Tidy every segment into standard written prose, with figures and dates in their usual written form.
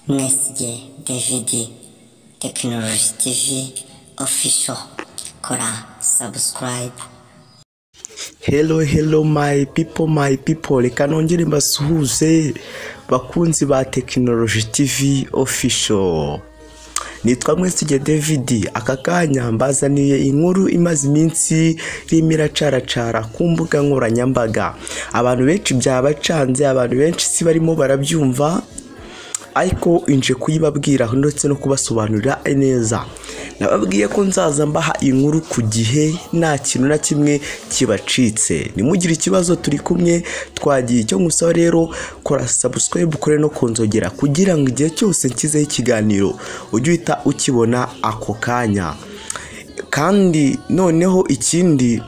Mwesige DVD Technology TV official. Kora subscribe. Hello my people, reka nongere mbasuhuze bakunzi ba Technology TV official. Nitwa Mwesige David. Aka kanya mbazaniye inkuru imaze iminsi rimira caracara ku mbuga nkoranyambaga. Abantu benshi byabacanze, abantu benshi si barimo barabyumva, ariko inje kuyibabwira ndetse no kubasobanurira neza. Nababwiye ko nzaza mbaha inkuru ku gihe, nta kintu na kimwe kibacitse. Nimugire ikibazo turi kumwe, twagiye. Cyo ngusaba rero kora subscribe, kore no konzogera kugira ngo igihe cyose nkizeho ikiganiro ujye uhita ukibona ako kanya. Kandi noneho ikindi,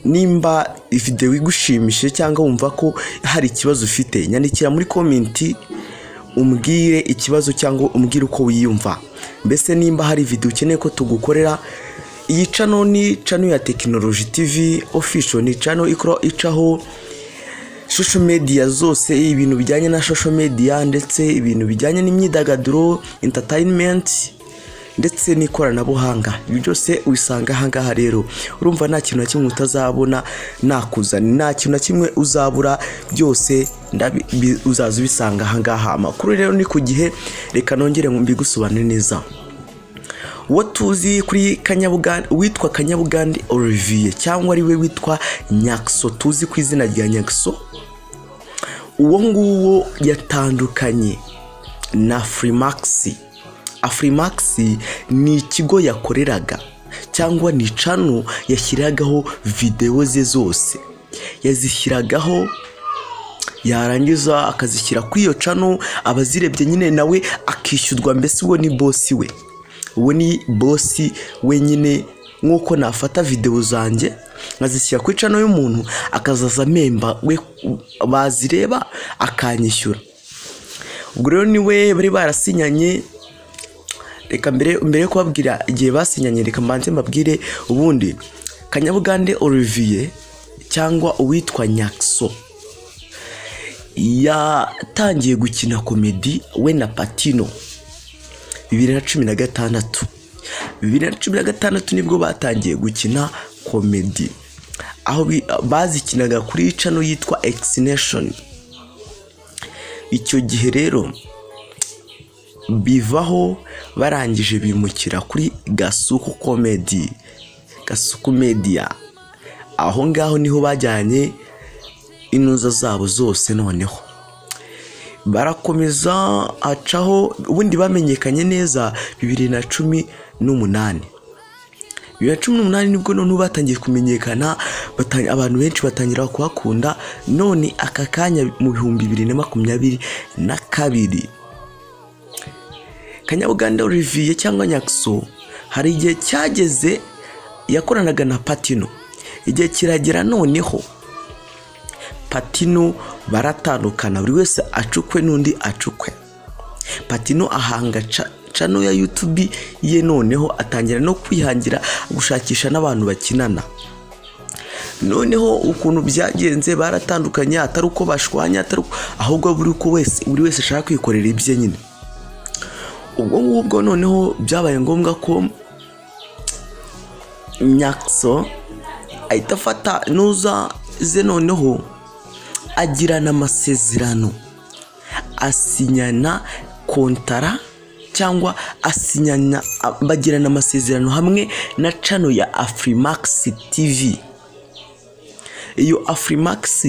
nimba video igushimishe cyangwa wumva ko hari ikibazo ufite, nyandikira muri comment umbwire ikibazo cyangwa umbwire uko wiyumva. Mbese nimba hari video ukeneye ko tugukorera, iyi channel ni channel ya Technology TV official, ni channel icaho social media zose, ibintu bijyanye na social media ndetse ibintu bijyanye n'imyidagaduro, entertainment ndetse n'ikoranabuhanga. Ibi byose wisanga hangaha. Rero urumva nta kintu na kimwe utazabona nakuzana, nta kintu na kimwe uzabura, byose uzaza ubisanga hangaha. Amakuru rero ni ku gihe, reka nongere mbigusobanure neza. Uwo tuzi kuri Kanyabugande witwa Kanyabugande Olivier, cyangwa ari we witwa NYAXO, tuzi ku izina rya NYAXO. Uwo nguwo yatandukanye na afrimax. Afrimax ni ikigo yakoreraga, cyangwa ni channel yashyiragaho video ze zose. Yazishyiragaho, yarangiza akazishyira kuri iyo channel, abazirebye nyine nawe akishyurwa. Mbese uwo ni boss we, uwo ni boss wenyine. Nkuko nafata video zanjye nkazishyira kuri channel y'umuntu, akazaza memba we bazireba akanyishyura. Ubwo rero niwe bari barasinyanye. Reka mbere yo kubabwira igihe basinyanye, reka mbanze mbabwire ubundi. Kanyabugande Olivier cyangwa uwitwa NYAXO yatangiye gukina comedy we na Patino 2016. 2016 nibwo batangiye gukina comedy, aho bazikinaga kuri channel yitwa Nation. Icyo gihe rero bivaho barangije bimukira kuri Gasuku Comedy, Gasuku Media. Aho ngaho niho bajyanye inuza zabo zose. Noneho barakomeza acaho, ubundi bamenyekanye neza 2018. 2018 nibwo none batangiye kumenyekana, abantu benshi batangira kuhakunda. None aka kanya mu 2022 Kanyabugande Olivier cyangwa NYAXO hari igihe cyageze yakoranaga na Patino. Igihe kiragera noneho Patino baratandukana, buri wese acukwe n'undi acukwe. Patino ahanga channel ya YouTube ye, noneho atangira no kwihangira gushakisha n'abantu bakinana. Noneho ukuntu byagenze, baratandukanye, atari uko bashwanya, ahubwo buri wese ashaka kwikorera ibye nyine. Ubwo ngubwo noneho byabaye ngombwa ko NYAXO ahita afata nuza ze, noneho agirana amasezerano, asinyana kontara cyangwa bagirana amasezerano hamwe na channel ya afrimax TV. Iyo afrimax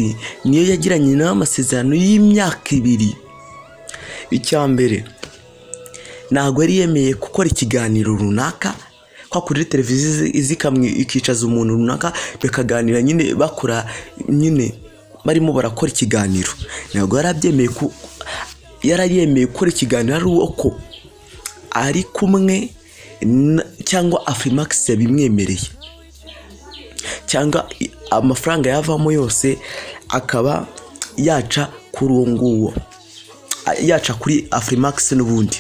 niyo yagiranye n'amasezerano y'imyaka 2. Icyambere, ntago yari yemeye gukora ikiganiro runaka kwa kuri televiziyo izikamwe ikicaza umuntu runaka bakaganira nyine, bakora nyine barimo barakora ikiganiro. Ntago yarabyemeye yarayemeye gukora ikiganiro ari uko ari kumwe cyangwa afrimax yabimwemereye, cyangwa amafaranga yavamo yose akaba yaca kuri uwo nguwo, yaca kuri afrimax n'ubundi.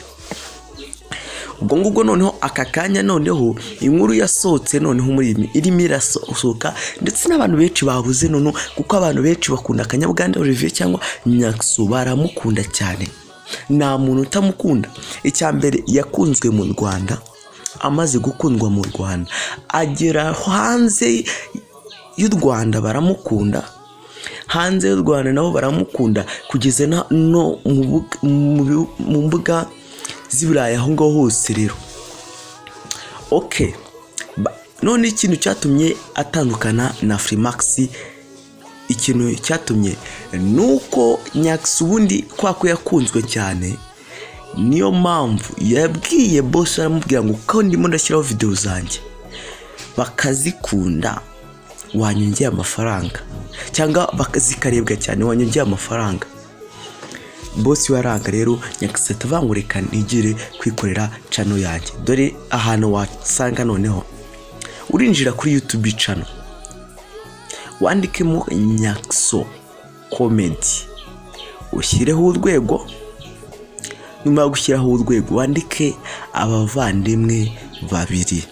Ubwo ngubwo noneho aka kanya, noneho inkuru yasohotse noneho muri irimo irasohoka, ndetse n'abantu benshi babuze noneho, kuko abantu benshi bakunda Kanyabugande Olivier cyangwa NYAXO, baramukunda cyane. nta muntu utamukunda. Icyambere yakunzwe mu Rwanda, amaze gukundwa mu Rwanda agera hanze y'u Rwanda baramukunda, hanze y'u Rwanda nabo baramukunda, kugeza no mu mbuga z'ibirayi aho ngaho hose. Rero okay, none ikintu cyatumye atandukana na afrimax, ikintu cyatumye nuko NYAXO ubundi kwako yakunzwe cyane, niyo mpamvu yabwiye boss aramubwira ngo ko ndimo ndashyiraho video zanjye bakazikunda wanyongeye amafaranga, cyangwa bakazikarebwa cyane wanyongeye amafaranga. Boss waranga rero NYAXO atavangureka nigire kwikorera channel yanjye. Dore ahantu wasanga noneho urinjira kuri YouTube channel, wandikemo NYAXO comedy, ushyireho urwego. Nyuma yo gushyiraho urwego wandike abavandimwe babiri.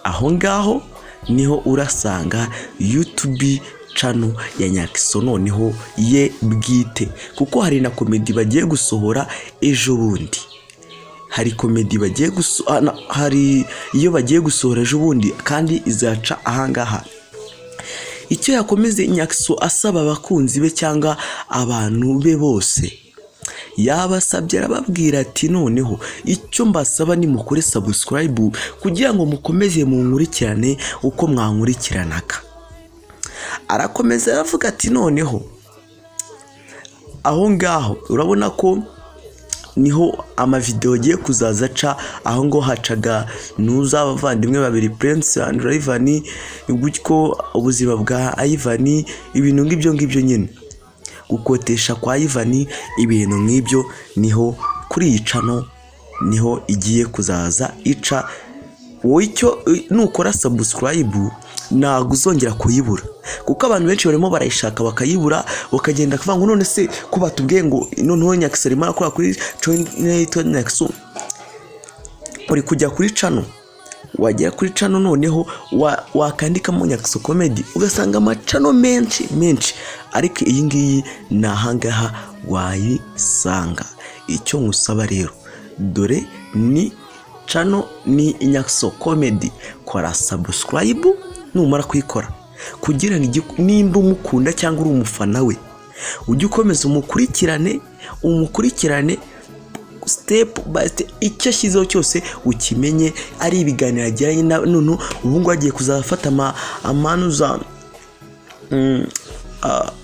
Aho ngaho niho urasanga YouTube channel ya NYAXO noneho ye bwite, kuko hari na comedy bagiye gusohora ejo bundi. Hari comedy bagiye gusohora, hari iyo bagiye gusohora ejo bundi kandi izaca ahangaha. Icyo yakomeze NYAXO asaba abakunzi be cyangwa abantu be bose, yabasabye arababwira ati noneho icyo mbasaba ni mukore subscribe kugira ngo mukomeze mu nkurikirane uko mwankurikiranaga. Arakomeza aravuga ati noneho aho ngaho urabona ko niho amavideo giye kuzaza aca, aho ngo hacaga nuza abavandimwe babiri Prince and Ivan, gutyo ubuzima bwa Ivan, ibintu ngibyo nyine gukotesha kwa Ivan, ibintu nk'ibyo niho kuri iyi channel niho igiye kuzaza ica. Wowe icyo nukora subscribe ntabwo uzongera kuyibura, kuko abantu benshi barimo barayishaka bakayibura, bakagenda kuvuga ngo none se ko batubwiye ngo noneho NYAXO arimo akora kuri channel NYAXO. Uri kujya kuri channel, wagera kuri channel noneho wakandikamo NYAXO comedy ugasanga amachannel menshi, ariko iyi ngiyi nahangaha wayisanga. Icyo ngusaba rero, dore ni channel ni NYAXO comedy, kora subscribe numara kuyikora kugira ngo nimba umukunda cyangwa uri umufana we ujye ukomeza umukurikirane step by step, icyo ashyizeho cyose ukimenye. Ari ibiganiro ajyanye none ubu ngo agiye kuzafata amanuza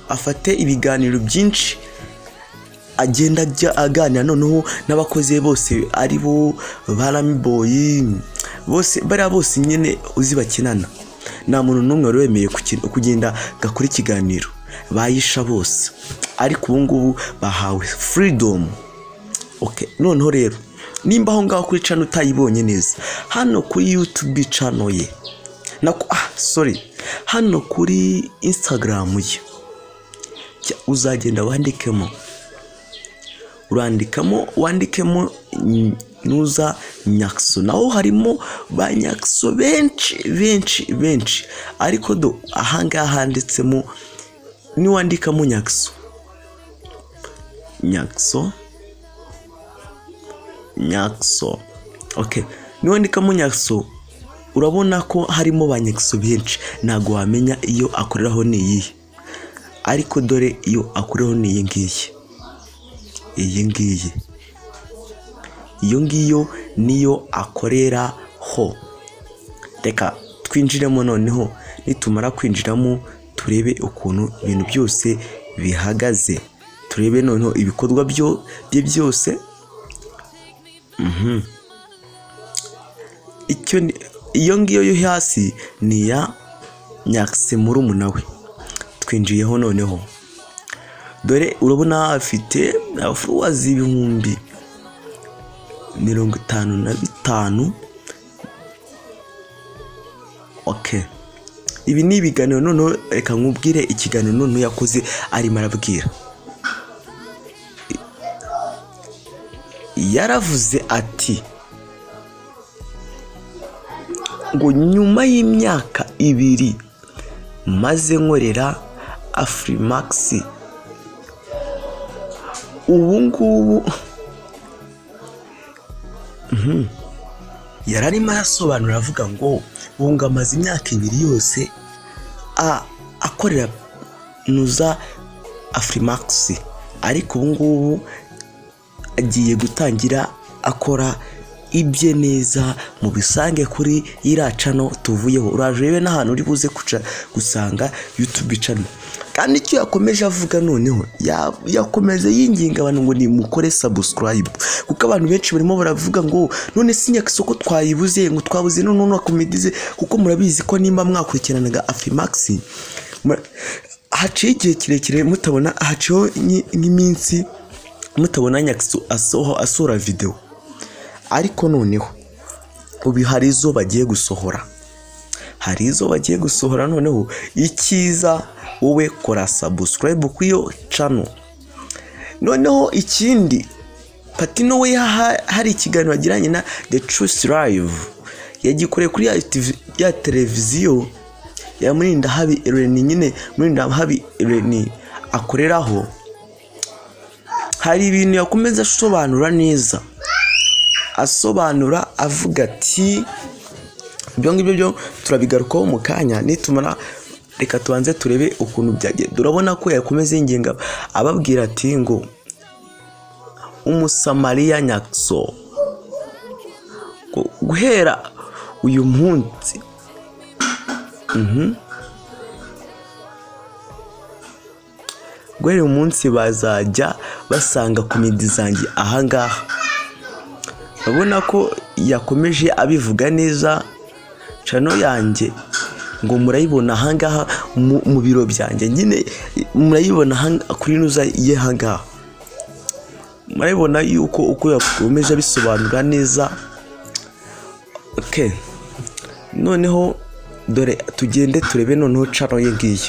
afate ibiganiro byinshi agenda aganira noneho n'abakozi bose ari bo Barami Boy bose bari bose nyine uzi bakinana. Nta muntu n'umwe wemeye kugenda gakora ikiganiro, bayisha bose, ariko ubu ngubu bahawe freedom. Okay, noneho rero nimba aho ngaho kuri channel utayibonye neza, hano kuri YouTube channel ye hano kuri Instagram ye uzagenda wandikemo nuza NYAXO. Naho harimo ba NYAXO benshi, ariko do ahangaha handitsemo niwandikamo NYAXO. Okay, niwandikamo NYAXO urabona ko harimo ba NYAXO benshi, ntago wamenya iyo akoreraho ni iyihe, ariko dore iyo akoreraho ni iyi ngiyi. Iyo ngiyo niyo akoreraho. Reka twinjiremo noneho, nitumara kwinjiramo turebe ukuntu ibintu byose bihagaze, turebe noneho ibikorwa bye byose. Iyo ngiyo yo hasi ni ya NYAXO murumuna we. Twinjiyeho noneho, dore urabona afite followers 55,000. Okay, ibi ni ibiganiro noneho. Reka nkubwire ikiganiro noneho yakoze arimo arabwira. Yaravuze ati ngo nyuma y'imyaka 2 maze nkorera afrimax, ubu ngubu yararimo arasobanura avuga ngo bunga amaze imyaka 2 yose akorera nuza afrimax, ariko ubu ngubu agiye gutangira akora ibye neza mu bisange kuri iracano tuvuyeho. Urajebe n'ahantu uri buze kuca gusanga YouTube channel. Kandi icyo yakomeje avuga noneho yakomeze yinginga abantu ngo ni mukore subscribe, kuko abantu benshi barimo baravuga ngo none si NYAXO ko twayibuze, ngo twabuze none comedy, kuko murabizi ko nimba mwakurikiranaga afrimax haciye igihe kirekire mutabona, haciyeho nk'iminsi mutabona NYAXO asora video, ariko noneho ubi hari izo bagiye gusohora, noneho ikiza wowe kora subscribe kuyo channel. Noneho ikindi Patino we hari ikiganiro agiranye na The Truth Live, yagikoreye kuri ya televiziyo ya Murinda Habi Irene, nyine Murinda Habi Irene akoreraho. Hari ibintu yakomeza asobanura neza, asobanura avuga ati ibyo ngibyo byo turabigarukaho mu kanya nitumara, reka tubanze turebe ukuntu byagenda. Urabona ko yakomeza ingenga ababwira ati ngo umusamariya NYAXO guhera uyu munsi guhera umunsi bazajya basanga komedi zanjye ahangaha. Urabona ko yakomeje abivuga neza, channel yanjye ngo murayibona ahangaha mu biro byanjye, nyine murayibona kuri nuza ye hangaha, murayibona yuko uko yakomeje bisobanura neza. Okay, noneho dore tugende turebe noneho channel ye ngiyi.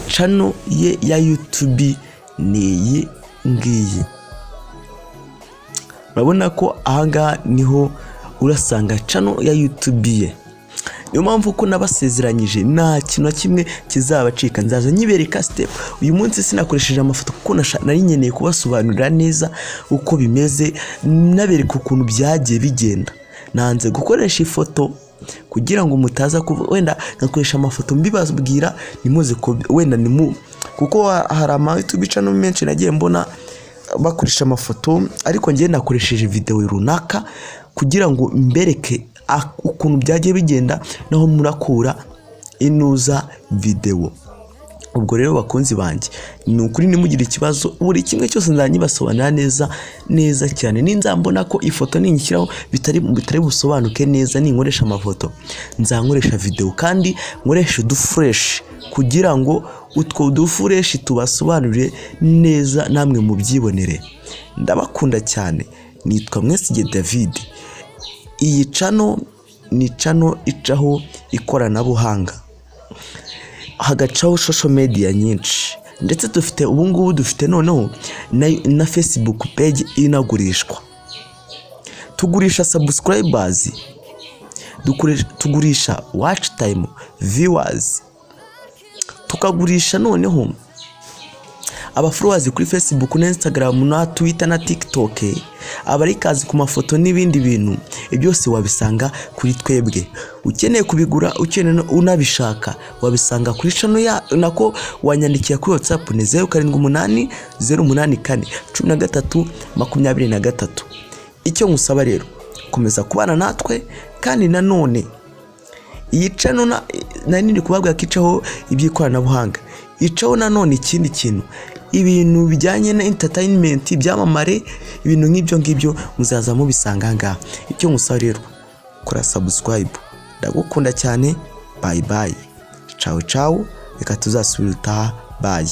Channel ye ya YouTube ni iyi ngiyi. Urabona ko ahangaha niho urasanga channel ya YouTube ye. Niyo mpamvu ko nabasezeranyije nta kintu kimwe kizabacika, nzaza nyibereka step. Uyu munsi sinakoresheje amafoto kuko nari nkeneye kubasobanurira neza uko bimeze, nabereka ukuntu byagiye bigenda. Nanze gukoresha ifoto kugira ngo mutaza wenda ngakoresha amafoto mbibabwira nimuze ko wenda kuko hari ama YouTube channel menshi nagiye mbona bakoresha amafoto, ariko ngiye nakoresheje video runaka kugira ngo mbereke ukuntu byagiye bigenda naho murakura inuza video. Ubwo rero bakunzi banjye ni ukuri nimugira ikibazo buri kimwe cyose nzanyibasobanura neza cyane. Ninzambona ko ifoto ninyishyiraho bitari busobanuke neza, ninkoresha amafoto nzankoresha video, kandi nkoresha udufresh kugira ngo utwo udufresh tubasobanurire neza namwe mubyibonere. Ndabakunda cyane, nitwa Mwesige David. Iyi channel ni channel icaho ikoranabuhanga, hagacaho social media nyinshi, ndetse dufite ubungubu dufite noneho na Facebook page inagurishwa. Tugurisha subscribers, tugurisha watch time, viewers, tukagurisha noneho abafollowers kuri Facebook na Instagram na Twitter na TikTok, abarikazi ku mafoto n'ibindi bintu. Byose wabisanga kuri twebwe. Ukeneye kubigura, ukeneye unabishaka, wabisanga kuri channel ya nako wanyandikiye kuri WhatsApp ni 078084 1323. Icyo ngusaba rero komeza kubana natwe, kandi nanone iyi channel nari kubabwira kicaho ibyikoranabuhanga, icaho nanone ikindi kintu, ibintu bijyanye na entertainment, byamamare, ibintu nk'ibyo ngibyo muzaza mubisanga ngaha. Icyo ngusaba rero kora subscribe. Ndagukunda cyane, bye bye, ciao ciao, reka tuzasubira utaha, bye.